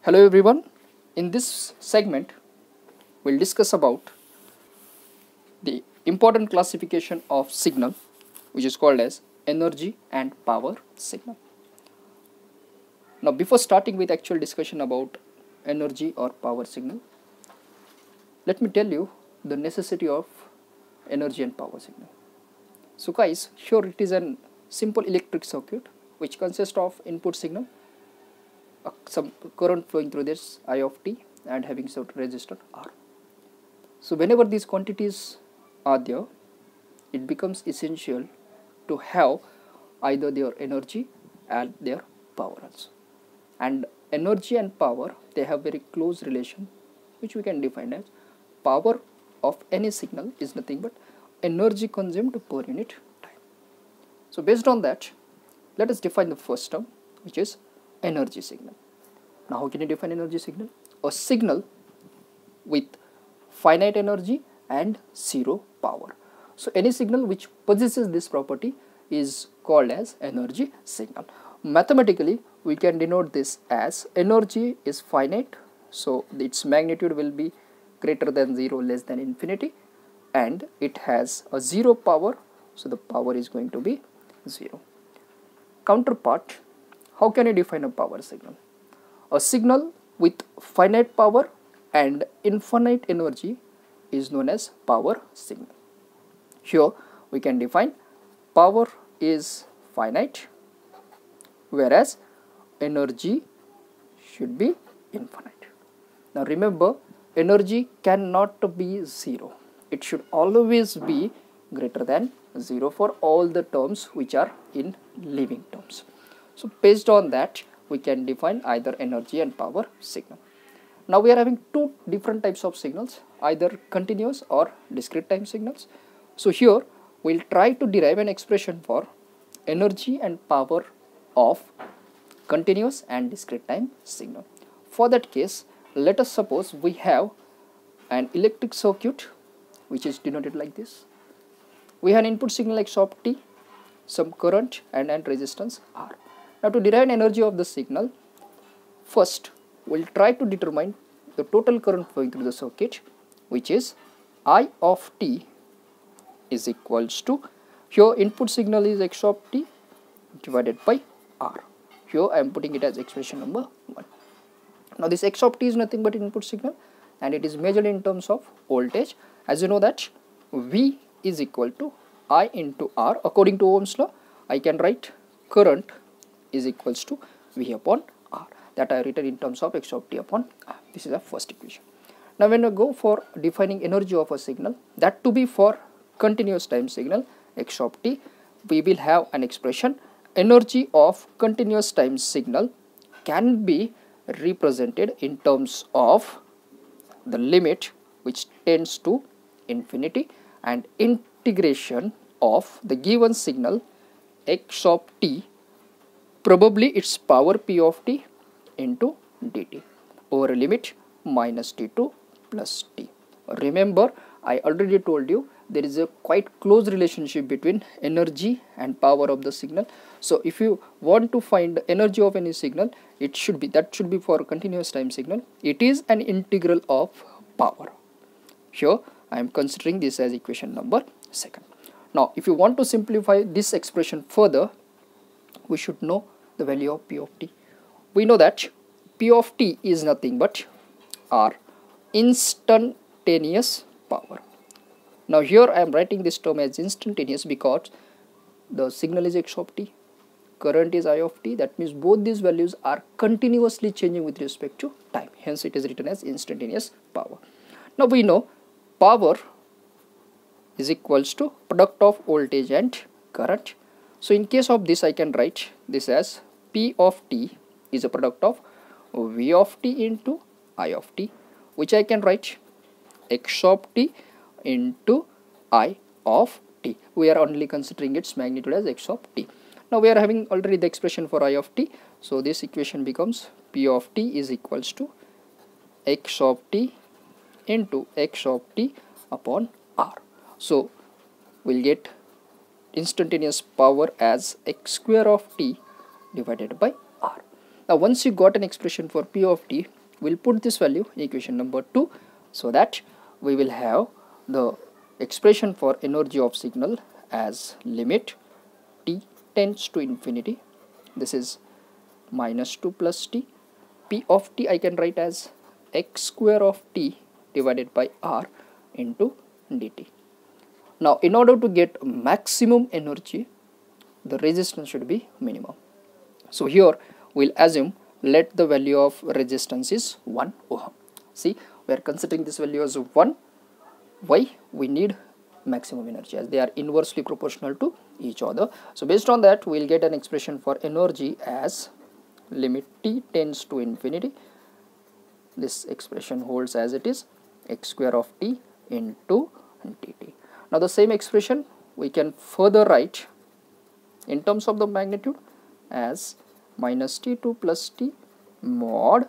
Hello everyone. In this segment, we'll discuss about the important classification of signal, which is called as energy and power signal. Now, before starting with actual discussion about energy or power signal, let me tell you the necessity of energy and power signal. So guys, here it is a simple electric circuit which consists of input signal, some current flowing through this I of t and having some resistor R. So whenever these quantities are there, it becomes essential to have either their energy and their power also. And energy and power, they have very close relation, which we can define as power of any signal is nothing but energy consumed per unit time. So based on that, let us define the first term, which is energy signal. Now how can you define energy signal? A signal with finite energy and zero power. So any signal which possesses this property is called as energy signal. Mathematically, we can denote this as energy is finite, so its magnitude will be greater than 0, less than infinity, and it has a zero power, so the power is going to be 0. Counterpart, how can you define a power signal? A signal with finite power and infinite energy is known as power signal. Here we can define power is finite, whereas energy should be infinite. Now remember, energy cannot be 0. It should always be greater than 0 for all the terms which are in living terms. So based on that, we can define either energy and power signal. Now we are having two different types of signals, either continuous or discrete time signals. So here we'll try to derive an expression for energy and power of continuous and discrete time signal. For that case, let us suppose we have an electric circuit which is denoted like this. We have an input signal x of t, some current and resistance R. Now to derive an energy of the signal, first we'll try to determine the total current flowing through the circuit, which is I of t is equals to, here input signal is x of t divided by R. Here I am putting it as expression number 1. Now this x of t is nothing but input signal and it is measured in terms of voltage. As you know that V is equal to I into R. According to Ohm's law, I can write current is equals to V upon R. That I have written in terms of x of t upon R. This is the first equation. Now when I go for defining energy of a signal, that to be for continuous time signal x of t, we will have an expression energy of continuous time signal can be represented in terms of the limit which tends to infinity and integration of the given signal x of t, probably its power p of t into dt over a limit minus t2 plus t. Remember, I already told you there is a quite close relationship between energy and power of the signal. So if you want to find the energy of any signal, it should be for continuous time signal. It is an integral of power. Here I am considering this as equation number 2. Now if you want to simplify this expression further, we should know the value of p of t. We know that p of t is nothing but our instantaneous power. Now here I am writing this term as instantaneous because the signal is x of t, current is I of t. That means both these values are continuously changing with respect to time. Hence it is written as instantaneous power. Now we know power is equals to product of voltage and current. So in case of this, I can write this as p of t is a product of v of t into I of t, which I can write x of t into I of t. We are only considering its magnitude as x of t. Now we are having already the expression for I of t. So this equation becomes p of t is equals to x of t into x of t upon R. So we'll get instantaneous power as x square of t divided by R. Now once you got an expression for P of t, we'll put this value in equation number 2, so that we will have the expression for energy of signal as limit t tends to infinity. This is minus 2 plus t. P of t I can write as x square of t divided by r into dt. Now in order to get maximum energy, the resistance should be minimum. So here we'll assume let the value of resistance is 1 ohm. See, we are considering this value as 1. Why? We need maximum energy, as they are inversely proportional to each other. So based on that, we will get an expression for energy as limit t tends to infinity. This expression holds as it is, x square of t into dt. Now the same expression we can further write in terms of the magnitude as minus t2 plus t mod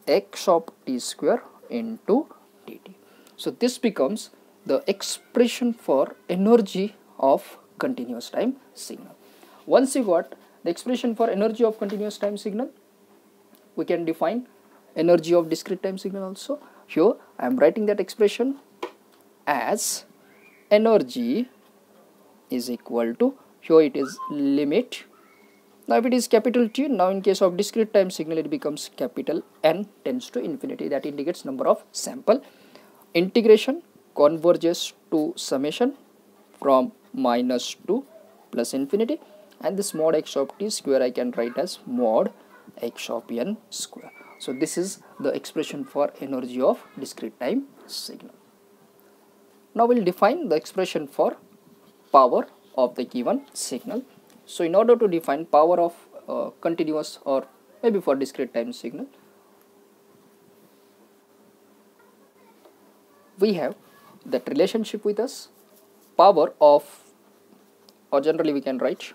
x of t square into dt. So this becomes the expression for energy of continuous time signal. Once you got the expression for energy of continuous time signal, we can define energy of discrete time signal also. Here I am writing that expression as energy is equal to, here it is limit. Now if it is capital T, now in case of discrete time signal it becomes capital N tends to infinity, that indicates number of sample. Integration converges to summation from minus to plus infinity, and this mod x of t square I can write as mod x of n square. So this is the expression for energy of discrete time signal. Now we'll define the expression for power of the given signal. So in order to define power of continuous or maybe for discrete time signal, we have that relationship with us, power of, or generally we can write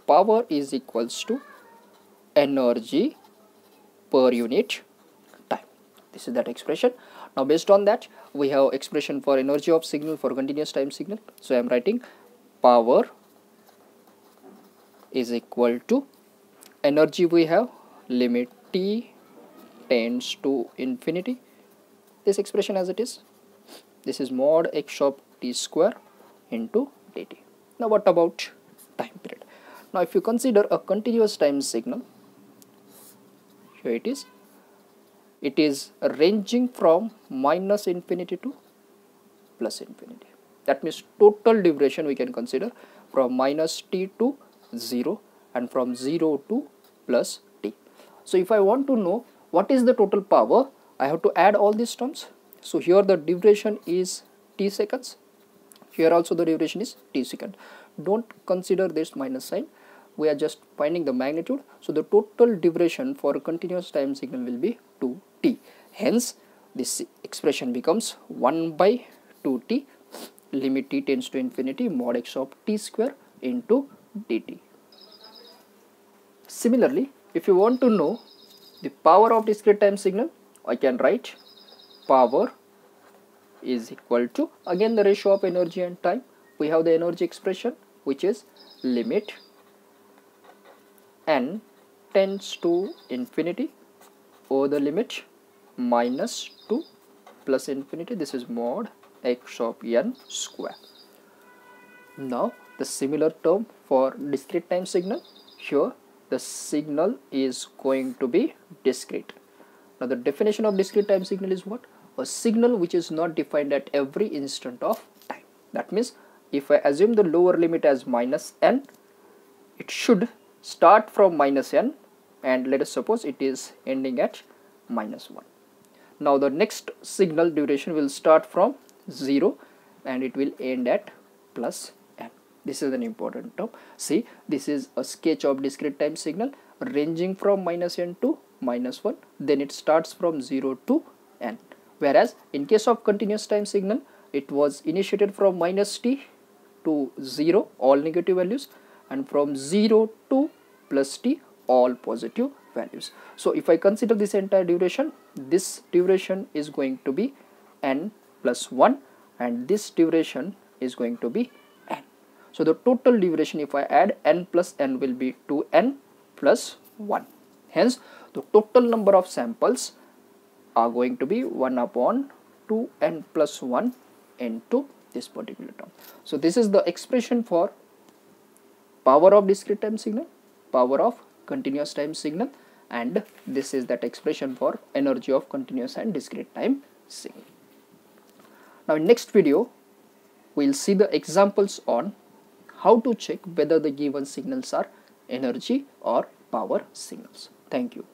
power is equals to energy per unit time. This is that expression. Now based on that, we have expression for energy of signal for continuous time signal. So I am writing power is equal to energy, we have limit t tends to infinity, this expression as it is. This is mod x of t square into dt. Now what about time period? Now if you consider a continuous time signal, here it is ranging from minus infinity to plus infinity. That means total duration we can consider from minus t to 0 and from 0 to plus t. So if I want to know what is the total power, I have to add all these terms. So here the duration is t seconds, here also the duration is t second. Don't consider this minus sign, we are just finding the magnitude. So the total duration for a continuous time signal will be 2t. Hence this expression becomes 1 by 2t limit t tends to infinity mod x of t square into dt. Similarly, if you want to know the power of discrete time signal, I can write power is equal to, again the ratio of energy and time. We have the energy expression which is limit n tends to infinity over the limit minus 2 plus infinity, this is mod x of n square. Now the similar term for discrete time signal, here the signal is going to be discrete. Now the definition of discrete time signal is what? A signal which is not defined at every instant of time. That means if I assume the lower limit as minus n, it should start from minus n and let us suppose it is ending at minus 1. Now the next signal duration will start from 0 and it will end at plus n. This is an important term. See, this is a sketch of discrete time signal ranging from minus n to minus 1, then it starts from 0 to n. Whereas in case of continuous time signal, it was initiated from minus t to 0 all negative values and from 0 to plus t all positive values. So if I consider this entire duration, this duration is going to be n plus 1 and this duration is going to be n. So the total duration if I add n plus n will be 2n plus 1. Hence the total number of samples are going to be 1 upon 2n plus 1 into this particular term. So this is the expression for power of discrete time signal, power of continuous time signal, and this is that expression for energy of continuous and discrete time signal. Now in next video we will see the examples on how to check whether the given signals are energy or power signals. Thank you.